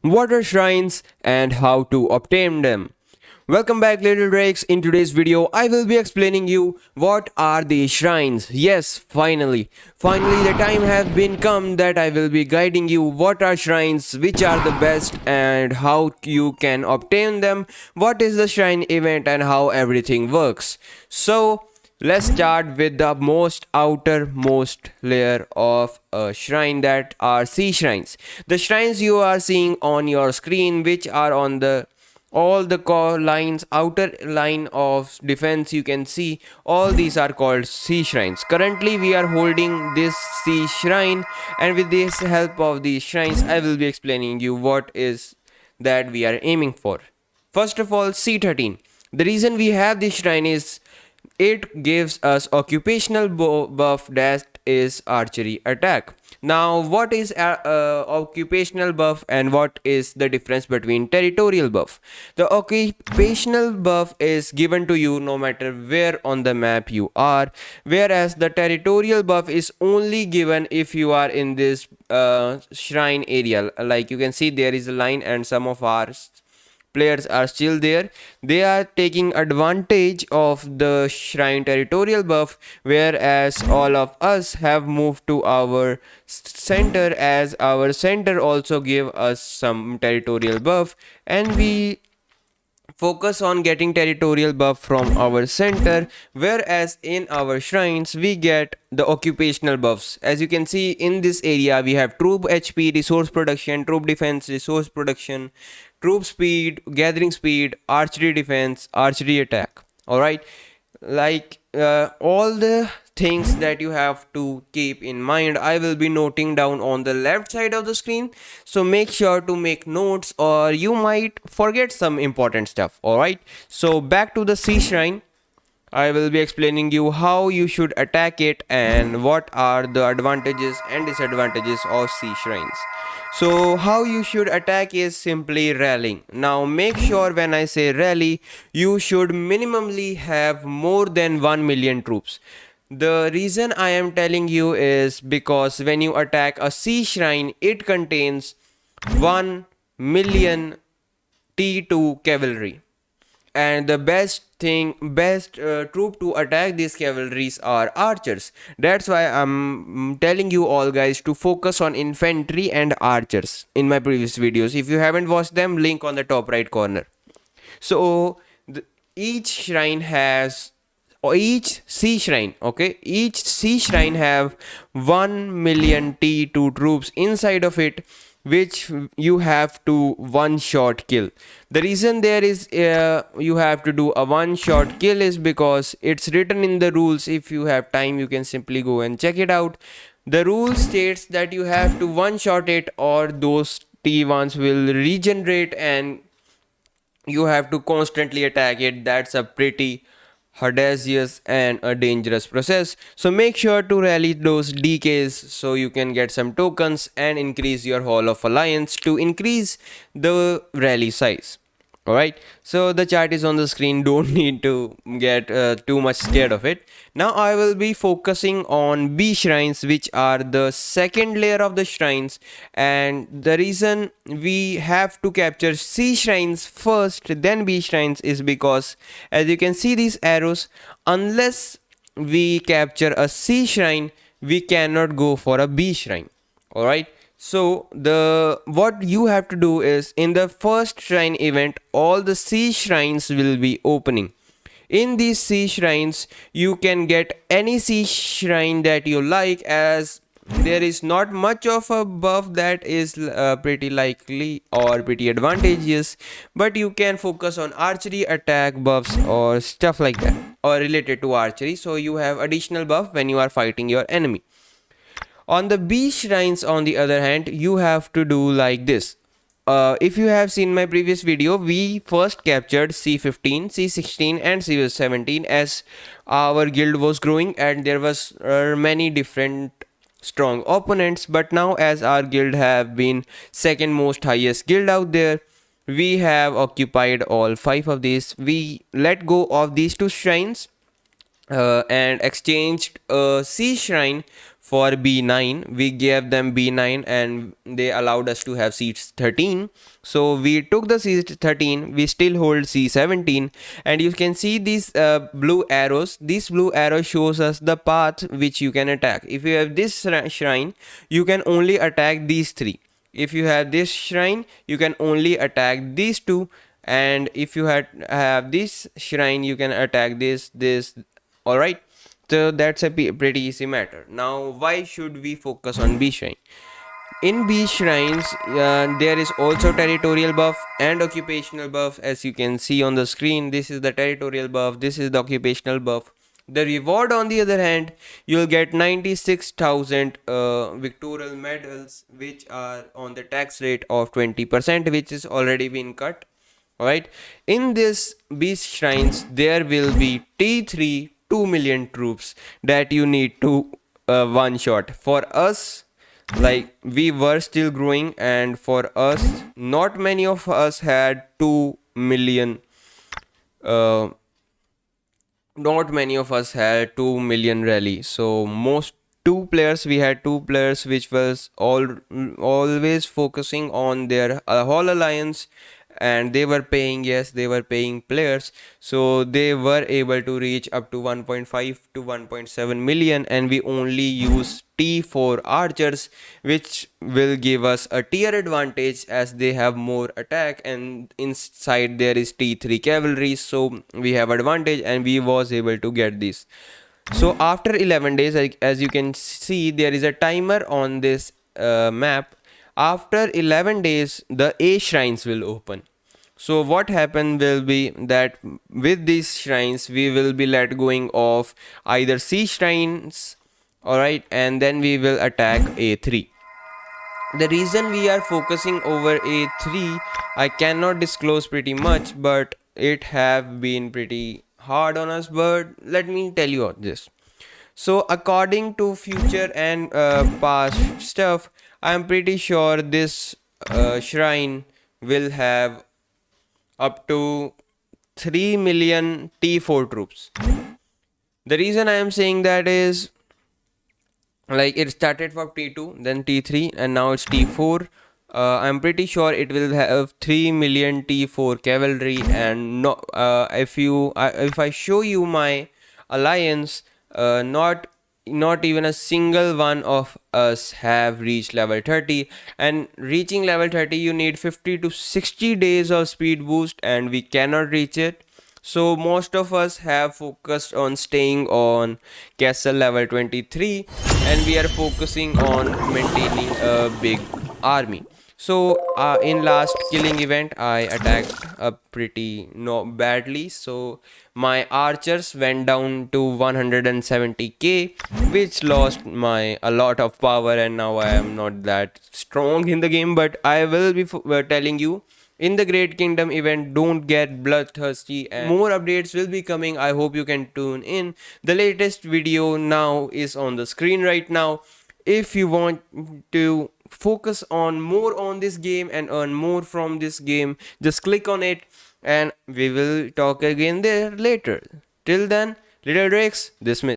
what are shrines and how to obtain them. Welcome back, little drakes. In today's video I will be explaining you what are the shrines. Yes, finally the time has been come that I will be guiding you what are shrines, which are the best and how you can obtain them, what is the shrine event and how everything works. So let's start with the most outermost layer of a shrine, that are sea shrines. The shrines you are seeing on your screen, which are on the all the core lines, outer line of defense, you can see all these are called sea shrines. Currently we are holding this sea shrine, and with this help of these shrines I will be explaining you what is that we are aiming for. First of all, C13. The reason we have this shrine is it gives us occupational buff, that is archery attack. Now, what is occupational buff and what is the difference between territorial buff? The occupational buff is given to you no matter where on the map you are, whereas the territorial buff is only given if you are in this shrine area. Like you can see, there is a line and some of our players are still there. They are taking advantage of the shrine territorial buff, whereas all of us have moved to our center, as our center also give us some territorial buff, and we focus on getting territorial buff from our center, whereas in our shrines we get the occupational buffs. As you can see, in this area we have troop HP, resource production, troop defense, resource production, troop speed, gathering speed, archery defense, archery attack. All right, like all the things that you have to keep in mind, I will be noting down on the left side of the screen, so make sure to make notes or you might forget some important stuff. All right, so back to the sea shrine. I will be explaining you how you should attack it and what are the advantages and disadvantages of sea shrines. So how you should attack is simply rallying. Now make sure when I say rally, you should minimally have more than 1 million troops. The reason I am telling you is because when you attack a sea shrine, it contains 1 million T2 cavalry, and the best troop to attack these cavalries are archers. That's why I'm telling you all guys to focus on infantry and archers in my previous videos. If you haven't watched them, link on the top right corner. So each shrine has, or each sea shrine, okay, each sea shrine have 1 million T2 troops inside of it, which you have to one shot kill. The reason there is you have to do a one shot kill is because it's written in the rules. If you have time, you can simply go and check it out. The rule states that you have to one shot it, or those T1s will regenerate and you have to constantly attack it. That's a pretty audacious and a dangerous process. So make sure to rally those DKs so you can get some tokens and increase your Hall of Alliance to increase the rally size. Alright, so the chart is on the screen, don't need to get too much scared of it. Now I will be focusing on B shrines, which are the second layer of the shrines, and the reason we have to capture C shrines first then B shrines is because, as you can see these arrows, unless we capture a C shrine we cannot go for a B shrine. Alright, so the what you have to do is, in the first shrine event all the sea shrines will be opening. In these sea shrines you can get any sea shrine that you like, as there is not much of a buff that is pretty likely or pretty advantageous, but you can focus on archery attack buffs or stuff like that, or related to archery, so you have additional buff when you are fighting your enemy. On the B shrines, on the other hand, you have to do like this. If you have seen my previous video, we first captured C15, C16 and C17 as our guild was growing and there was many different strong opponents. But now, as our guild have been second most highest guild out there, we have occupied all 5 of these. We let go of these 2 shrines and exchanged a C shrine for B9. We gave them B9 and they allowed us to have C13. So we took the C13, we still hold C17, and you can see these blue arrows. This blue arrow shows us the path which you can attack. If you have this shrine, you can only attack these three. If you have this shrine, you can only attack these two, and if you have this shrine, you can attack this. All right, so that's a pretty easy matter. Now why should we focus on B shrine? In B shrines, there is also territorial buff and occupational buff. As you can see on the screen, this is the territorial buff, this is the occupational buff. The reward, on the other hand, you'll get 96,000 victorial medals, which are on the tax rate of 20%, which is already been cut. Alright, in this beast shrines, there will be T3 2 million troops that you need to one shot. For us, like, we were still growing, and for us, not many of us had 2 million not many of us had 2 million rally. So most we had two players which was always focusing on their whole alliance, and they were paying, yes, they were paying players, so they were able to reach up to 1.5 to 1.7 million, and we only use T4 archers, which will give us a tier advantage as they have more attack, and inside there is T3 cavalry, so we have advantage, and we was able to get this. So after 11 days, as you can see, there is a timer on this map. After 11 days, the A shrines will open. So what happen will be that with these shrines, we will be let going of either C shrines, alright, and then we will attack A3. The reason we are focusing over A3, I cannot disclose pretty much, but it have been pretty hard on us, but let me tell you all this. So according to future and past stuff, I am pretty sure this shrine will have up to 3 million T4 troops. The reason I am saying that is, like, it started from T2, then T3, and now it's T4. I'm pretty sure it will have 3 million T4 cavalry, and no, if I show you my alliance, not even a single one of us have reached level 30, and reaching level 30 you need 50 to 60 days of speed boost, and we cannot reach it. So most of us have focused on staying on castle level 23, and we are focusing on maintaining a big army. So in last killing event, I attacked pretty badly, so my archers went down to 170k, which lost my a lot of power, and now I am not that strong in the game. But I will be telling you, in the Great Kingdom event, don't get bloodthirsty, and more updates will be coming. I hope you can tune in. The latest video now is on the screen right now. If you want to focus on more on this game and earn more from this game, just click on it, and we will talk again there later. Till then, Little Drakes, dismiss.